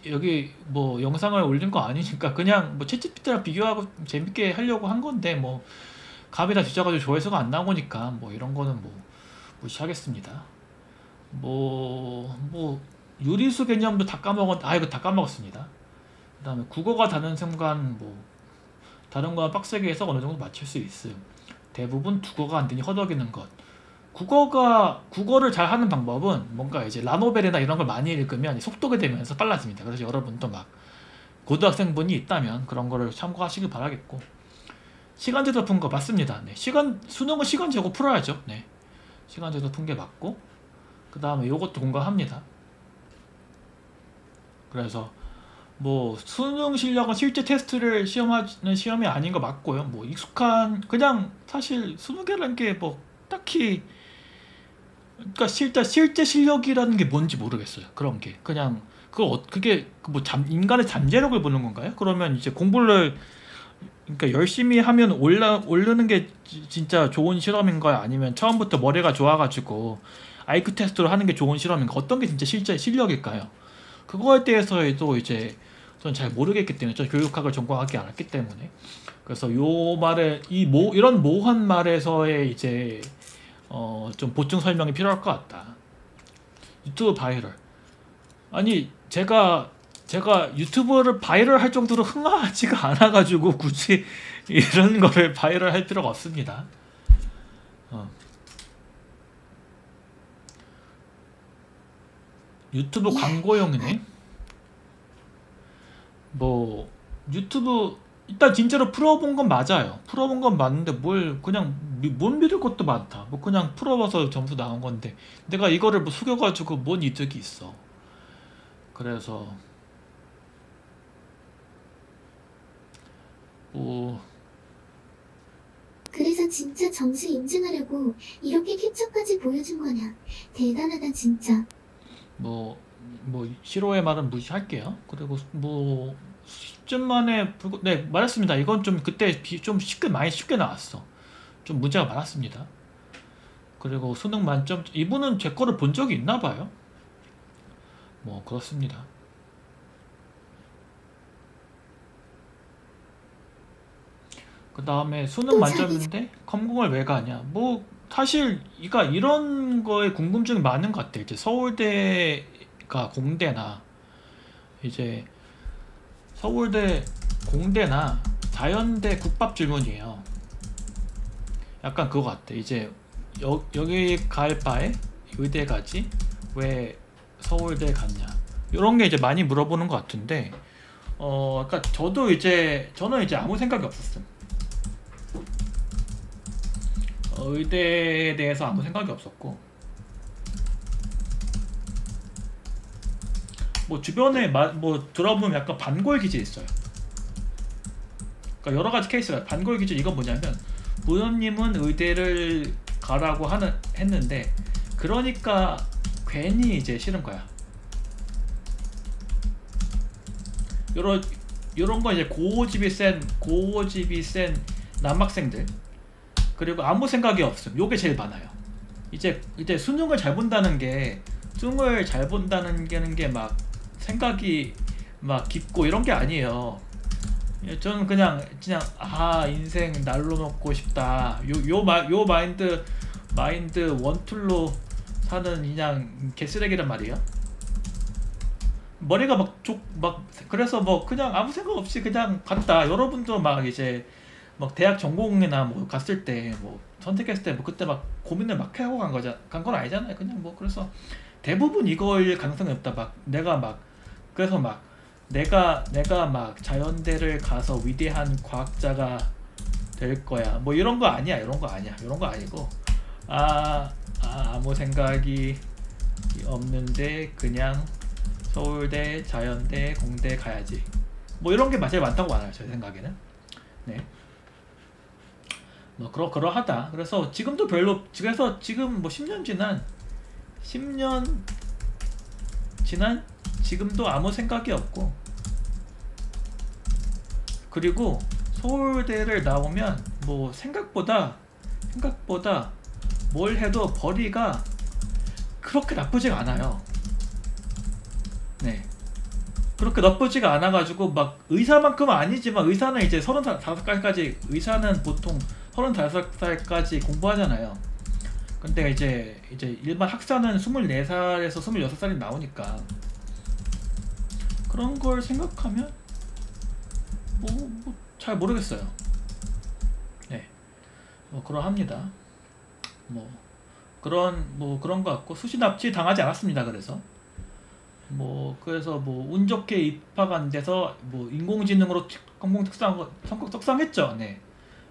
A: 여기 영상을 올린 거 아니니까 그냥 챗GPT랑 비교하고 재밌게 하려고 한 건데 감이 다 뒤져가지고 조회수가 안 나오니까 이런 거는 무시하겠습니다. 유리수 개념도 다 이거 다 까먹었습니다. 그 다음에 국어가 다는 순간 다른 거와 빡세게 해서 어느 정도 맞출 수 있음. 대부분 국어가 안 되니 허덕이는 것. 국어를 잘 하는 방법은 뭔가 이제 라노벨이나 이런 걸 많이 읽으면 속도가 되면서 빨라집니다. 그래서 여러분도 고등학생분이 있다면 그런 거를 참고하시길 바라겠고. 시간제도 푼 거 맞습니다. 네. 수능은 시간 재고 풀어야죠. 네. 시간제도 푼 게 맞고. 그 다음에 요것도 공감합니다. 그래서 뭐 수능 실력은 실제 테스트를 시험하는 시험이 아닌 거 맞고요. 뭐 익숙한 그냥 사실 수능이라는 게 뭐 딱히 그러니까 실제 실력이라는 게 뭔지 모르겠어요. 그런 게 그냥 그게 뭐 인간의 잠재력을 보는 건가요? 그러면 이제 공부를 그러니까 열심히 하면 오르는 게 진짜 좋은 실험인가요? 아니면 처음부터 머리가 좋아가지고 아이큐 테스트로 하는 게 좋은 실험인가? 어떤 게 진짜 실제 실력일까요? 그거에 대해서도 이제 전 잘 모르겠기 때문에 저 교육학을 전공하지 않았기 때문에 그래서 요 말에 이런 모호한 말에서의 이제 좀 보충 설명이 필요할 것 같다. 유튜브 바이럴 아니 제가 유튜브를 바이럴 할 정도로 흥하지가 않아가지고 굳이 이런 거를 바이럴 할 필요가 없습니다. 어. 유튜브 광고용이네. 뭐 유튜브 일단 진짜로 풀어본 건 맞아요. 풀어본 건 맞는데 뭘 그냥 못 믿을 것도 많다. 뭐 그냥 풀어봐서 점수 나온 건데 내가 이거를 뭐 속여가지고 뭔 이득이 있어. 그래서 뭐
B: 그래서 진짜 점수 인증하려고 이렇게 캡처까지 보여준 거냐. 대단하다 진짜.
A: 뭐 싫어의 말은 무시할게요. 그리고 뭐 10점 만에 네 말했습니다. 이건 좀 그때 좀 많이 쉽게 나왔어. 좀 문제가 많았습니다. 그리고 수능 만점 이분은 제 거를 본 적이 있나 봐요. 뭐 그렇습니다. 그 다음에 수능
B: 또
A: 만점인데 컴공을 왜 가냐? 뭐 사실 이런 거에 궁금증이 많은 것 같아. 이제 서울대가 공대나 이제 서울대 공대나 자연대 국밥 질문이에요. 약간 그거 같아. 이제 여기 갈 바에 의대 가지 왜 서울대 갔냐? 이런 게 이제 많이 물어보는 것 같은데 그러니까 저는 이제 아무 생각이 없었음. 의대에 대해서 아무 생각이 없었고 뭐 주변에 뭐 들어보면 약간 반골 기질 있어요. 그러니까 여러 가지 케이스가 반골 기질 이건 뭐냐면 부모님은 의대를 가라고 했는데 그러니까 괜히 이제 싫은 거야. 요런 거 이제 고고집이 센 남학생들 그리고 아무 생각이 없음. 요게 제일 많아요. 이제 수능을 잘 본다는 게 막 생각이 막 깊고 이런 게 아니에요. 저는 그냥 인생 날로 먹고 싶다. 요 마인드 원툴로 사는 그냥 개쓰레기란 말이에요. 머리가 그래서 뭐 그냥 아무 생각 없이 그냥 갔다. 여러분도 막 이제 막 대학 전공이나 뭐 갔을 때 뭐 선택했을 때 뭐 그때 막 고민을 막 하고 간 건 아니잖아요. 그냥 뭐 그래서 대부분 이거일 가능성이 없다. 그래서 내가 막 자연대를 가서 위대한 과학자가 될 거야. 뭐 이런 거 아니야. 이런 거 아니고 아무 생각이 없는데 그냥 서울대, 자연대, 공대 가야지. 뭐 이런 게 제일 많다고 많아요. 제 생각에는. 네. 뭐 그러하다. 그래서 지금도 그래서 지금 뭐 10년 지난 지금도 아무 생각이 없고 그리고 서울대를 나오면 뭐 생각보다 뭘 해도 벌이가 그렇게 나쁘지가 않아요. 네. 그렇게 나쁘지가 않아가지고 막 의사만큼은 아니지만 의사는 이제 35살까지 의사는 보통 35살까지 공부하잖아요. 근데 이제 일반 학사는 24살에서 26살이 나오니까 그런 걸 생각하면 뭐 잘 모르겠어요. 네. 뭐 그러합니다. 뭐 그런 것 같고 수시 납치 당하지 않았습니다. 그래서 운 좋게 입학 안 돼서 뭐 인공지능으로 성공 특성했죠. 네.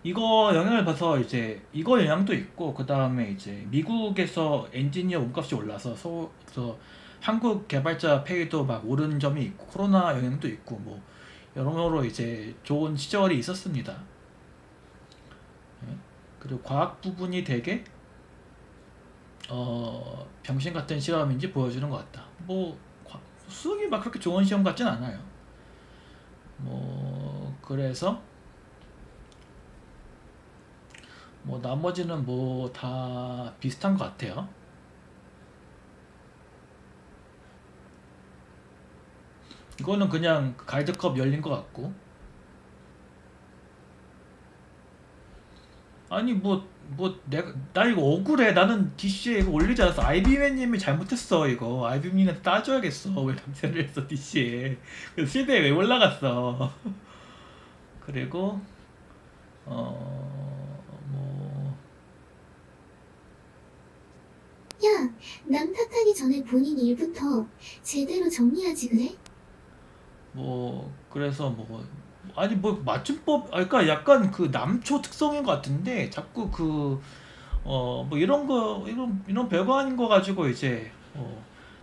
A: 이거 영향을 봐서 이제 영향도 있고 그 다음에 이제 미국에서 엔지니어 몸값이 올라서 한국 개발자 페이도 막 오른 점이 있고 코로나 영향도 있고 뭐 여러모로 이제 좋은 시절이 있었습니다. 예. 그리고 과학 부분이 되게 병신 같은 실험인지 보여주는 것 같다. 뭐 수학이 막 그렇게 좋은 시험 같진 않아요. 뭐 그래서 뭐 나머지는 뭐 다 비슷한 것 같아요. 이거는 그냥 가이드컵 열린 것 같고, 아니 내가 나 이거 억울해. 나는 DC에 이거 올리지 않았어. 아이비맨님이 잘못했어. 이거 아이비맨한테 따져야겠어. 왜 남세를 했어 DC에. 그래서 실드에 왜 올라갔어. 그리고 뭐
B: 야, 남 탓하기 전에 본인 일부터 제대로 정리하지 그래?
A: 뭐 그래서 뭐 아니 뭐 맞춤법 그러니까 약간 그 남초 특성인 것 같은데 자꾸 그 뭐 이런 거 이런 별거 아닌 거 가지고 이제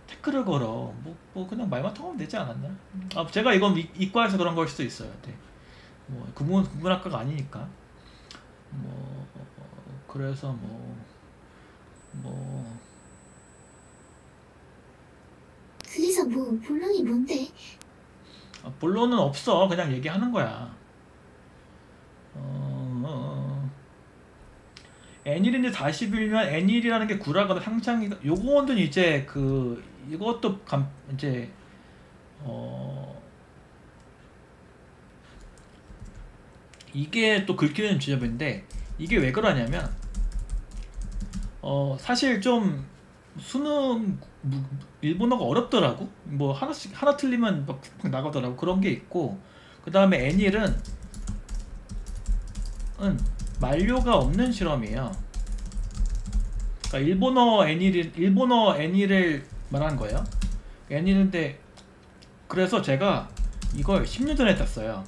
A: 태클을 걸어. 뭐 그냥 말만 통하면 되지 않았나? 아 제가 이건 이과에서 그런 걸 수도 있어요. 네. 뭐 국문학과가 아니니까. 뭐 그래서 뭐
B: 그래서 뭐 본론이 뭔데?
A: 본론은 없어. 그냥 얘기하는 거야. N일인데 40일이면 N일이라는 게 구라거나 상상이 요거는 이제 그 이것도 이제 이게 또 긁히는 지점인데 이게 왜 그러냐면 사실 좀 수능 일본어가 어렵더라고. 뭐 하나 틀리면 막 나가더라고. 그런 게 있고 그 다음에 N일은 만료가 없는 실험이에요. 그러니까 일본어 N일을 말한 거예요. N일인데 그래서 제가 이걸 10년 전에 땄어요.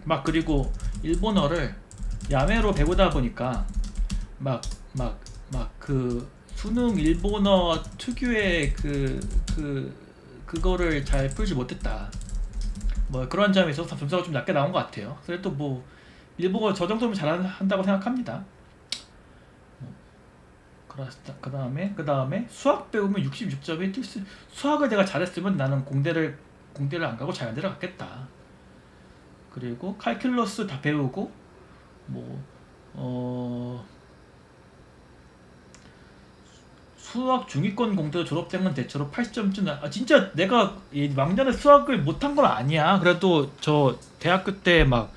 A: 막 그리고 일본어를 야매로 배우다 보니까 막 그 수능 일본어 특유의 그거를 잘 풀지 못했다. 뭐 그런 점에 있어서 점수가 좀 낮게 나온 것 같아요. 그래도 뭐 일본어 저 정도면 잘한다고 생각합니다. 그 다음에 수학 배우면 66점이 수학을 내가 잘했으면 나는 공대를 안 가고 자연대를 갔겠다. 그리고 칼큘러스 다 배우고 수학 중위권 공대로 졸업되면 대체로 80점쯤 진짜 내가 막년에 수학을 못한 건 아니야. 그래도 저 대학교 때 막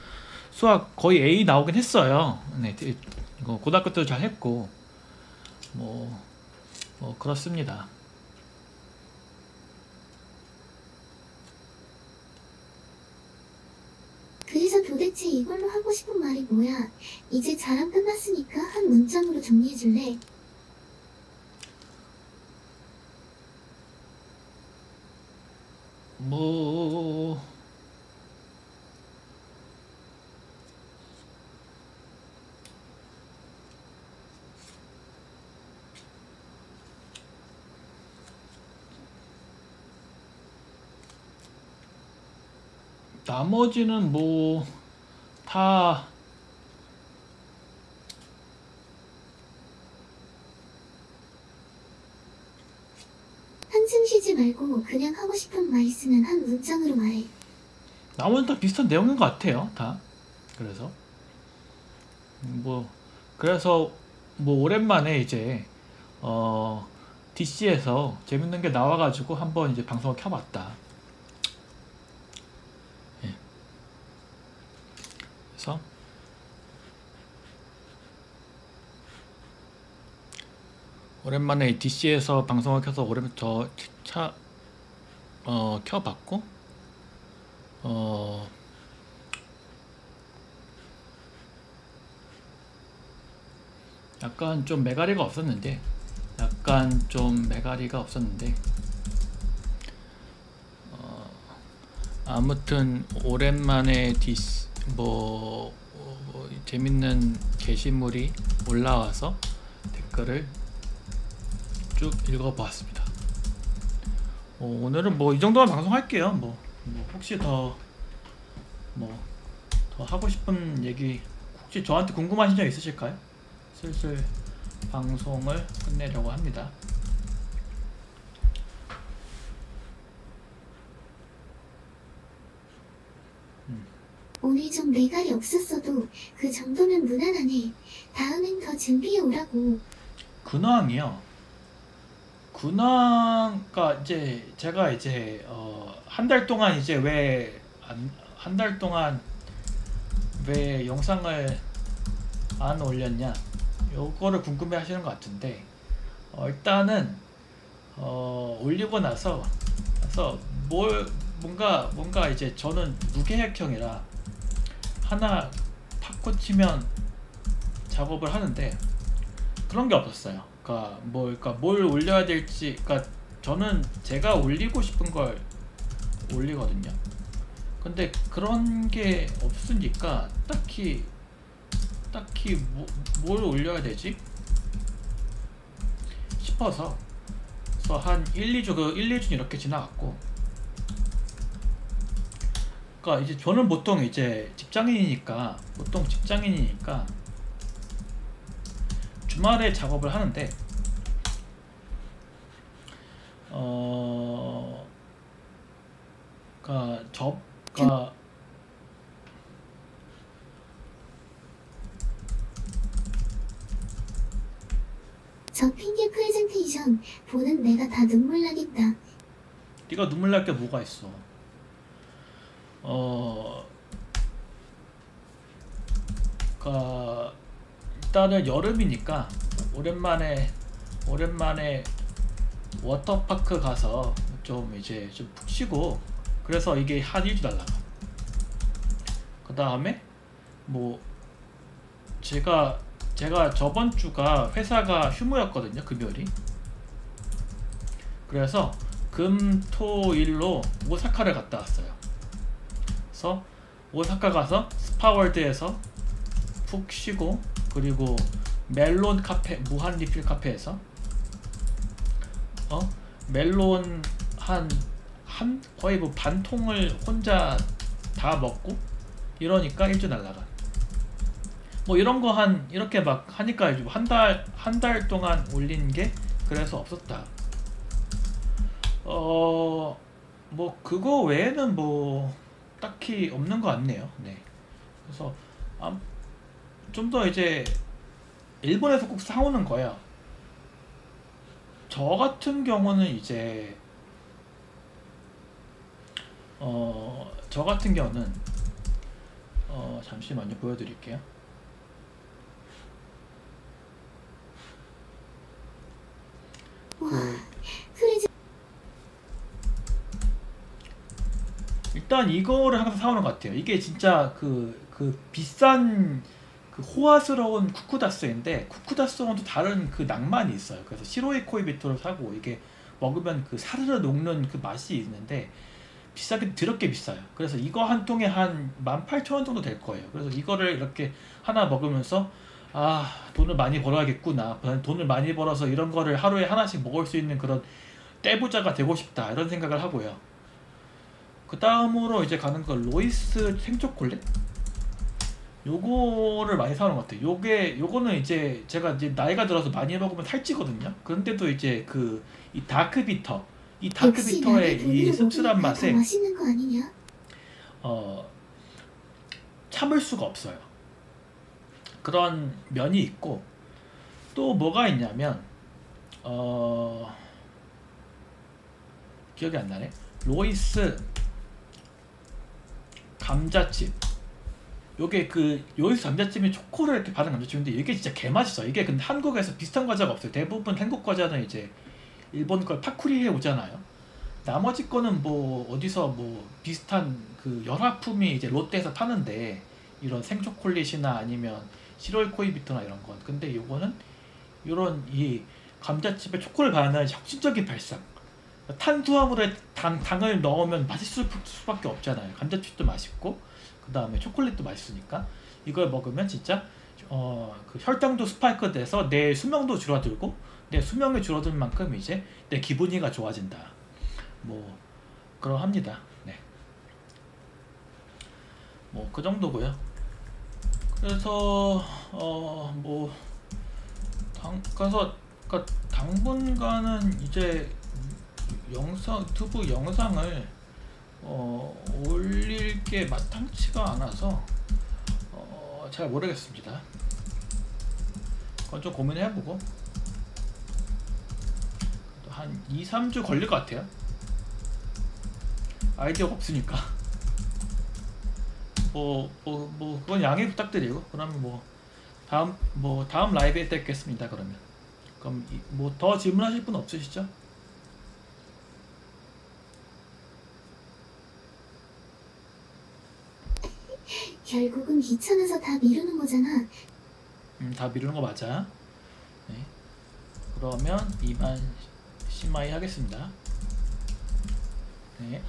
A: 수학 거의 A 나오긴 했어요. 네, 이거 고등학교 때도 잘 했고 뭐 그렇습니다.
B: 그래서 도대체 이걸로 하고 싶은 말이 뭐야? 이제 자랑 끝났으니까 한 문장으로 정리해줄래?
A: 뭐 나머지는 뭐 다
B: 한숨 쉬지 말고 그냥 하고 싶은 말 있으면 한 문장으로 말해.
A: 나머지는 다 비슷한 내용인 것 같아요. 다 그래서 뭐 오랜만에 이제 DC에서 재밌는 게 나와가지고 한번 이제 방송을 켜봤다. 예. 그래서 오랜만에 DC에서 방송을 켜서 오랜만에 켜봤고 약간 좀 매가리가 없었는데 아무튼 오랜만에 재밌는 게시물이 올라와서 댓글을 쭉 읽어보았습니다. 오늘은 뭐 이 정도만 방송할게요. 뭐 혹시 더 하고 싶은 얘기 혹시 저한테 궁금하신 점 있으실까요? 슬슬 방송을 끝내려고 합니다.
B: 오늘 좀 매갈이 없었어도 그 정도면 무난하네. 다음엔 더 준비해 오라고.
A: 근황이요. 근황가 이제 제가 이제 한 달 동안 이제 한 달 동안 왜 영상을 안 올렸냐 요거를 궁금해 하시는 것 같은데 일단은 올리고 나서 뭔가 이제 저는 무계획형이라 하나 팍 치면 작업을 하는데 그런 게 없었어요. 그러니까 뭘 올려야 될지, 그러니까 저는 제가 올리고 싶은 걸 올리거든요. 근데 그런 게 없으니까 딱히 뭘 올려야 되지 싶어서 그래서 한 1-2주 이렇게 지나갔고, 그러니까 이제 저는 보통 이제 직장인이니까 주말에 작업을 하는데
B: 저 핑계 프레젠테이션 보는 내가 다 눈물 나겠다.
A: 네가 눈물 날 게 뭐가 있어? 일단은 여름이니까 오랜만에 워터파크 가서 좀 푹 쉬고, 그래서 이게 한 1주 날라가. 그 다음에 뭐 제가 저번 주가 회사가 휴무였거든요, 금요일이. 그래서 금, 토, 일로 오사카를 갔다 왔어요. 그래서 오사카 가서 스파월드에서 푹 쉬고, 그리고 멜론 카페, 무한 리필 카페에서 멜론 거의 뭐 반 통을 혼자 다 먹고, 이러니까 1주 날라가. 뭐 이런 거 이렇게 막 하니까 한 달 동안 올린 게 그래서 없었다. 뭐 그거 외에는 뭐 딱히 없는 것 같네요. 네. 그래서 좀 더 이제 일본에서 꼭 사오는 거야. 저 같은 경우는 이제 잠시만요, 보여드릴게요. 일단 이거를 항상 사오는 것 같아요. 이게 진짜 그 비싼 그 호화스러운 쿠쿠다스인데, 쿠쿠다스와는 또 다른 그 낭만이 있어요. 그래서 시로이 코이비토를 사고, 이게 먹으면 그 사르르 녹는 그 맛이 있는데 비싸게 더럽게 비싸요. 그래서 이거 한 통에 한 18,000원 정도 될 거예요. 그래서 이거를 이렇게 하나 먹으면서 돈을 많이 벌어야겠구나, 돈을 많이 벌어서 이런 거를 하루에 하나씩 먹을 수 있는 그런 떼부자가 되고 싶다, 이런 생각을 하고요. 그 다음으로 이제 가는 거 로이스 생초콜릿, 요거를 많이 사오는 것 같아요. 요거는 이제 제가 이제 나이가 들어서 많이 먹으면 살찌거든요. 그런데도 이제 이 다크비터의 이 씁쓸한 맛에
B: 맛있는 거 아니냐?
A: 참을 수가 없어요. 그런 면이 있고, 또 뭐가 있냐면 기억이 안 나네. 로이스 감자칩. 요게 로이스 감자칩이 초코를 이렇게 바른 감자칩인데 이게 진짜 개맛있어. 이게 근데 한국에서 비슷한 과자가 없어요. 대부분 한국 과자는 이제 일본 걸 파쿠리 해 오잖아요. 나머지 거는 뭐 어디서 뭐 비슷한 그 열화품이 이제 롯데에서 파는데, 이런 생초콜릿이나 아니면 시로이 코이비토나 이런 건. 근데 요거는 요런 이 감자칩에 초코를 바르는 혁신적인 발상. 탄수화물에 당을 넣으면 맛있을 수밖에 없잖아요. 감자칩도 맛있고, 그 다음에 초콜릿도 맛있으니까 이걸 먹으면 진짜 그 혈당도 스파이크 돼서 내 수명도 줄어들고, 내 수명이 줄어들 만큼 이제 내 기분이가 좋아진다. 뭐 그러합니다. 네. 뭐 그 정도고요. 그래서 뭐 그러니까 당분간은 이제 유튜브 영상을 올릴 게 마땅치가 않아서 잘 모르겠습니다. 그건 좀 고민해보고 한 2-3주 걸릴 것 같아요. 아이디어가 없으니까. 그건 양해 부탁드리고, 그러면 다음 라이브에 뵙겠습니다. 그럼 뭐 더 질문하실 분 없으시죠?
B: 결국은 귀찮아서 다 미루는 거잖아.
A: 다 미루는 거 맞아. 네. 그러면 이만 심마이 하겠습니다. 네.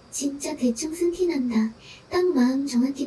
B: 진짜 대충 쓴 티 난다. 딱 마음 정한 티